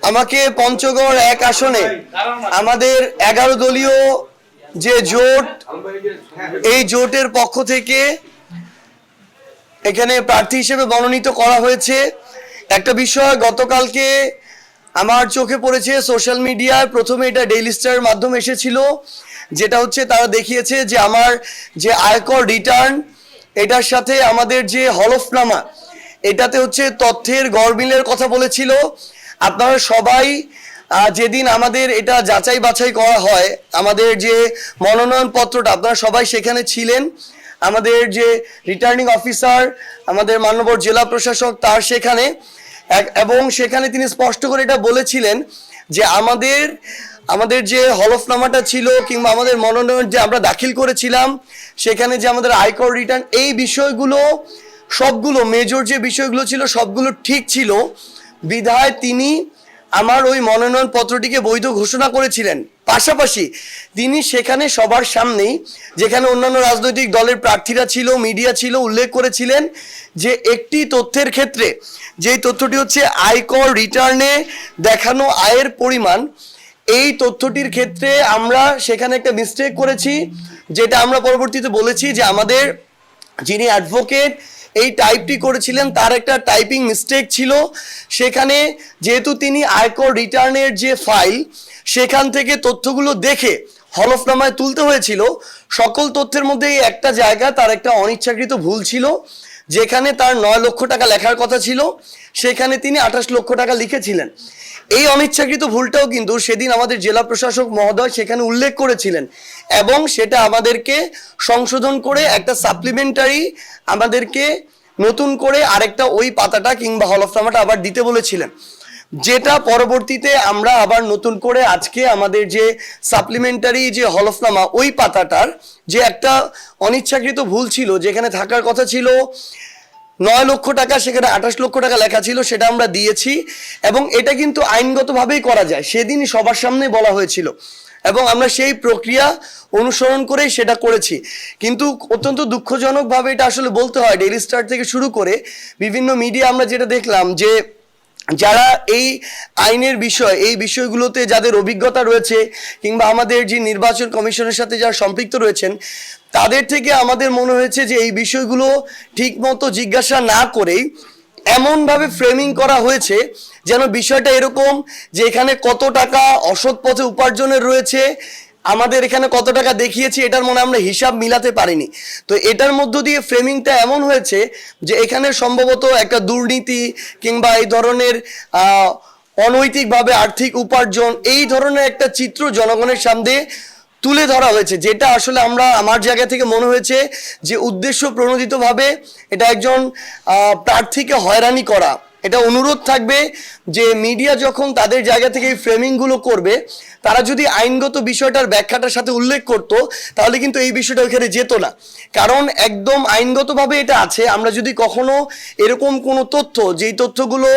আমাকে পঞ্চগড় 1 আসনে আমাদের 11 দলীয় যে জোট, এই জোটের পক্ষ থেকে এখানে প্রার্থী হিসেবে মনোনীত করা হয়েছে। একটা বিষয় গতকালকে আমার চোখে পড়েছে সোশ্যাল মিডিয়ায়, প্রথমে এটা ডেইলি স্টারের মাধ্যমে এসেছিল, যেটা হচ্ছে তারা দেখিয়েছে যে আমার যে আয়কর রিটার্ন, এটার সাথে আমাদের যে হলফনামা, এটাতে হচ্ছে তথ্যের গরমিলের কথা বলেছিল। আপনারা সবাই যেদিন আমাদের এটা যাচাই বাছাই করা হয়, আমাদের যে মনোনয়ন পত্রটা, আপনারা সবাই সেখানে ছিলেন। আমাদের যে রিটার্নিং অফিসার, আমাদের মাননীয় জেলা প্রশাসক, তার সেখানে, এবং সেখানে তিনি স্পষ্ট করে এটা বলেছিলেন যে আমাদের যে হলফনামাটা ছিল কিংবা আমাদের মনোনয়ন যে আমরা দাখিল করেছিলাম, সেখানে যে আমাদের আয়কর রিটার্ন, এই বিষয়গুলো সবগুলো মেজর যে বিষয়গুলো ছিল সবগুলো ঠিক ছিল, বিধায় তিনি আমার ওই মনোনয়ন পত্রটিকে বৈধ ঘোষণা করেছিলেন। পাশাপাশি তিনি সেখানে সবার সামনেই, যেখানে অন্যান্য রাজনৈতিক দলের প্রার্থীরা ছিল, মিডিয়া ছিল, উল্লেখ করেছিলেন যে একটি তথ্যের ক্ষেত্রে, যেই তথ্যটি হচ্ছে আয়কর রিটার্নে দেখানো আয়ের পরিমাণ, এই তথ্যটির ক্ষেত্রে আমরা সেখানে একটা মিস্টেক করেছি, যেটা আমরা পরবর্তীতে বলেছি যে আমাদের যিনি অ্যাডভোকেট এই টাইপটি করেছিলেন তার একটা টাইপিং মিস্টেক ছিল। সেখানে যেহেতু তিনি আয়কর রিটার্নের যে ফাইল, সেখান থেকে তথ্যগুলো দেখে হলফনামায় তুলতে হয়েছিল, সকল তথ্যের মধ্যে এই একটা জায়গা তার একটা অনিচ্ছাকৃত ভুল ছিল, যেখানে তার 9 লক্ষ টাকা লেখার কথা ছিল, সেখানে তিনি 28 লক্ষ টাকা লিখেছিলেন। এই অনিচ্ছাকৃত ভুলটাও কিন্তু সেদিন আমাদের জেলা প্রশাসক মহোদয় সেখানে উল্লেখ করেছিলেন, এবং সেটা আমাদেরকে সংশোধন করে একটা সাপ্লিমেন্টারি আমাদেরকে নতুন করে আরেকটা ওই পাতাটা কিংবা হলফনামাটা আবার দিতে বলেছিলেন, যেটা পরবর্তীতে আমরা আবার নতুন করে আজকে আমাদের যে সাপ্লিমেন্টারি যে হলফনামা, ওই পাতাটার যে একটা অনিচ্ছাকৃত ভুল ছিল, যেখানে থাকার কথা ছিল 9 লক্ষ টাকা, সেখানে 28 লক্ষ টাকা লেখা ছিল, সেটা আমরা দিয়েছি। এবং এটা কিন্তু আইনগতভাবেই করা যায়, সেদিনই সবার সামনে বলা হয়েছিল, এবং আমরা সেই প্রক্রিয়া অনুসরণ করেই সেটা করেছি। কিন্তু অত্যন্ত দুঃখজনকভাবে এটা আসলে বলতে হয়, ডেইলি স্টার থেকে শুরু করে বিভিন্ন মিডিয়া আমরা যেটা দেখলাম, যে যারা এই আইনের বিষয়, এই বিষয়গুলোতে যাদের অভিজ্ঞতা রয়েছে কিংবা আমাদের যে নির্বাচন কমিশনের সাথে যারা সম্পৃক্ত রয়েছেন, তাদের থেকে আমাদের মনে হয়েছে যে এই বিষয়গুলো ঠিক মতো জিজ্ঞাসা না করেই এমনভাবে ফ্রেমিং করা হয়েছে যেন বিষয়টা এরকম যে এখানে কত টাকা অসৎ পথে উপার্জনের রয়েছে, আমাদের এখানে কত টাকা দেখিয়েছি, এটার মনে আমরা হিসাব মিলাতে পারিনি। তো এটার মধ্য দিয়ে ফ্রেমিংটা এমন হয়েছে যে এখানে সম্ভবত একটা দুর্নীতি কিংবা এই ধরনের অনৈতিকভাবে আর্থিক উপার্জন, এই ধরনের একটা চিত্র জনগণের সামনে তুলে ধরা হয়েছে, যেটা আসলে আমার জায়গা থেকে মনে হয়েছে যে উদ্দেশ্য প্রণোদিতভাবে এটা একজন প্রার্থীকে হয়রানি করা। এটা অনুরোধ থাকবে যে মিডিয়া যখন তাদের জায়গা থেকে এই ফ্রেমিংগুলো করবে, তারা যদি আইনগত বিষয়টার ব্যাখ্যাটার সাথে উল্লেখ করত, তাহলে কিন্তু এই বিষয়টা ওইখানে যেত না। কারণ একদম আইনগতভাবে এটা আছে, আমরা যদি কখনো এরকম কোনো তথ্য, যেই তথ্যগুলো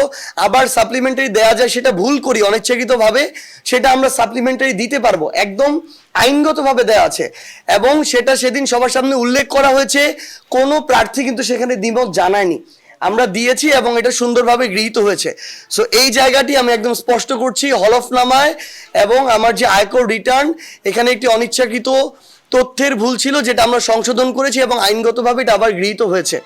আবার সাপ্লিমেন্টারি দেওয়া যায়, সেটা ভুল করি অনিচ্ছাকৃতভাবে, সেটা আমরা সাপ্লিমেন্টারি দিতে পারবো, একদম আইনগতভাবে দেওয়া আছে। এবং সেটা সেদিন সবার সামনে উল্লেখ করা হয়েছে, কোনো প্রার্থী কিন্তু সেখানে দ্বিমত জানায়নি, আমরা দিয়েছি এবং এটা সুন্দরভাবে গৃহীত হয়েছে। সো এই জায়গাটি আমি একদম স্পষ্ট করছি, হলফনামায় এবং আমার যে আয়কর রিটার্ন, এখানে একটি অনিচ্ছাকৃত তথ্যের ভুল ছিল, যেটা আমরা সংশোধন করেছি এবং আইনগতভাবে এটা আবার গৃহীত হয়েছে।